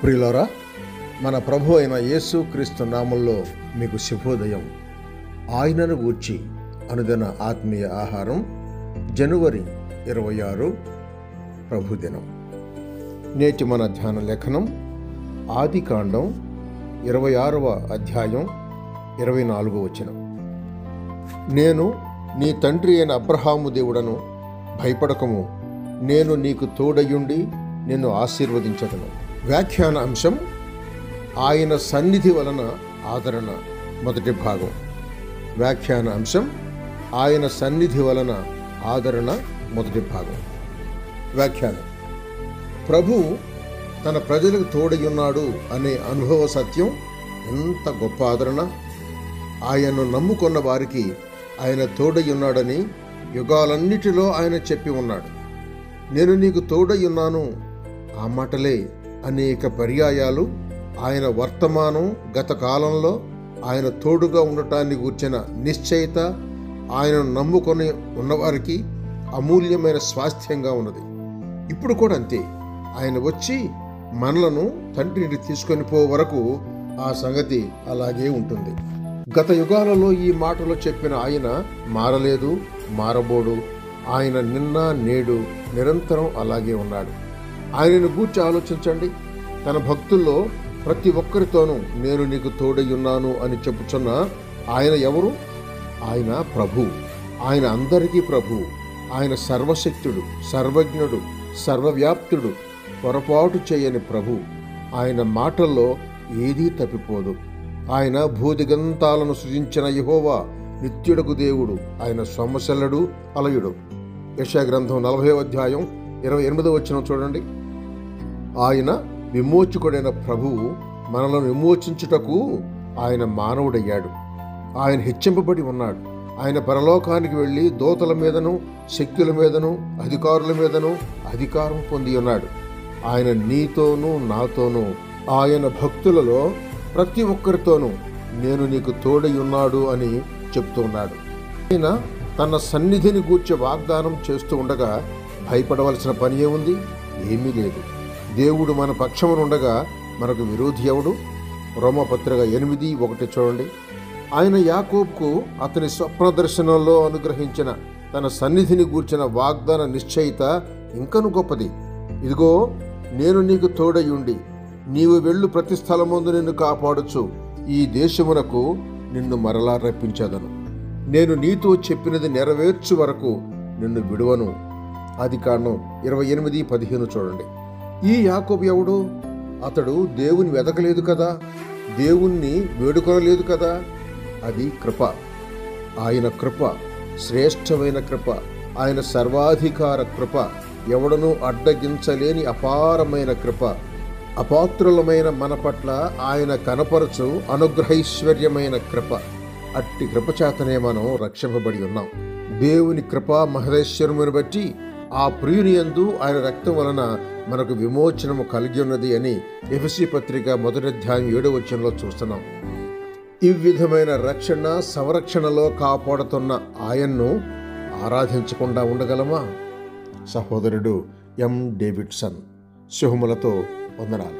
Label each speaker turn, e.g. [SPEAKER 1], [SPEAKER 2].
[SPEAKER 1] ప్రియులారా, మన ప్రభు అయిన యేసు క్రీస్తు నామంలో మీకు శుభోదయం. ఆయనను గూర్చి అనుదిన ఆత్మీయ ఆహారం, జనవరి 26 ప్రభుదినం. నేటి మన ధ్యాన లేఖనం ఆదికాండం 26వ అధ్యాయం 24వ వచనం. నేను నీ తండ్రి అయిన అబ్రహాము దేవుడను, భయపడకము, నేను నీకు తోడయుండి నిన్ను ఆశీర్వదించదను. వ్యాఖ్యాన అంశం ఆయన సన్నిధి వలన ఆదరణ. మొదటి భాగం. వ్యాఖ్యాన అంశం ఆయన సన్నిధి వలన ఆదరణ. మొదటి భాగం. వ్యాఖ్యానం: ప్రభువు తన ప్రజలకు తోడయున్నాడు అనే అనుభవ సత్యం ఎంత గొప్ప ఆదరణ! ఆయన్ను నమ్ముకున్న వారికి ఆయన తోడయున్నాడని యుగాలన్నిటిలో ఆయన చెప్పి ఉన్నాడు. నేను నీకు తోడయున్నాను, ఆ మాటలే అనేక పర్యాయాలు ఆయన వర్తమానం, గత కాలంలో ఆయన తోడుగా ఉండటాన్ని గూర్చిన నిశ్చయిత ఆయనను నమ్ముకొని ఉన్నవారికి అమూల్యమైన స్వాస్థ్యంగా ఉన్నది. ఇప్పుడు కూడా అంతే. ఆయన వచ్చి మనలను తండ్రిని తీసుకొని పో వరకు ఆ సంగతి అలాగే ఉంటుంది. గత యుగాలలో ఈ మాటలు చెప్పిన ఆయన మారలేదు, మారబోడు. ఆయన నిన్న నేడు నిరంతరం అలాగే ఉన్నాడు. ఆయనను గూర్చి ఆలోచించండి. తన భక్తుల్లో ప్రతి ఒక్కరితోనూ నేను నీకు తోడయ్యున్నాను అని చెప్పుచున్న ఆయన ఎవరు? ఆయన ప్రభు. ఆయన అందరికీ ప్రభు. ఆయన సర్వశక్తుడు, సర్వజ్ఞుడు, సర్వవ్యాప్తుడు, పొరపాటు చేయని ప్రభు. ఆయన మాటల్లో ఏదీ తప్పిపోదు. ఆయన భూదిగంతాలను సృజించిన యెహోవా, నిత్యుడకు దేవుడు. ఆయన సొమ్మశల్లడు, అలయుడు. యెషయా గ్రంథం 40వ అధ్యాయం 28వ వచనం చూడండి. ఆయన విమోచకుడైన ప్రభువు మనలను విమోచించుటకు ఆయన మానవుడయ్యాడు. ఆయన హెచ్చింపబడి ఉన్నాడు. ఆయన పరలోకానికి వెళ్ళి దూతల మీదను, శక్తుల మీదను, అధికారుల మీదను అధికారం పొంది ఉన్నాడు. ఆయన నీతోనూ నాతోనూ, ఆయన భక్తులలో ప్రతి ఒక్కరితోనూ నేను నీకు తోడై ఉన్నాడు అని చెప్తూ ఉన్నాడు. ఆయన తన సన్నిధిని గూర్చి వాగ్దానం చేస్తూ ఉండగా భయపడవలసిన పని ఏముంది? ఏమీ లేదు. దేవుడు మన పక్షమునుండగా మనకు విరోధి ఎవడు? రోమపత్రిక 8:1 చూడండి. ఆయన యాకోబుకు అతని స్వప్న దర్శనంలో అనుగ్రహించిన తన సన్నిధిని గూర్చిన వాగ్దాన నిశ్చయిత ఇంకను గొప్పది. ఇదిగో, నేను నీకు తోడయుండి నీవు వెళ్ళు ప్రతి స్థలమందు నిన్ను కాపాడుచు ఈ దేశమునకు నిన్ను మరలా రప్పించదను. నేను నీతో చెప్పినది నెరవేర్చు వరకు నిన్ను విడువను. ఆదికాండం 28:15 చూడండి. ఈ యాకోబు ఎవడు? అతడు దేవుని వెదకలేదు కదా, దేవుణ్ణి వేడుకొనలేదు కదా. అది కృప. ఆయన కృప శ్రేష్టమైన కృప. ఆయన సర్వాధికార కృప. ఎవడనూ అడ్డగించలేని అపారమైన కృప. అపాత్రులమైన మన పట్ల ఆయన కనపరచు అనుగ్రహైశ్వర్యమైన కృప. అట్టి కృపచేతనే మనం రక్షింపబడి ఉన్నాం. దేవుని కృపా మహదేశ్వరమును బట్టి ఆ ప్రియుని యందు ఆయన రక్తం వలన మనకు విమోచనము కలిగి ఉన్నది అని ఎఫెసీ పత్రిక 1వ అధ్యాయం 7వ వచనంలో చూస్తున్నాం. ఈ విధమైన రక్షణ, సంరక్షణలో కాపాడుతున్న ఆయన్ను ఆరాధించకుండా ఉండగలమా? సహోదరుడు ఎం. డేవిడ్సన్. శుభములతో వందనాలు.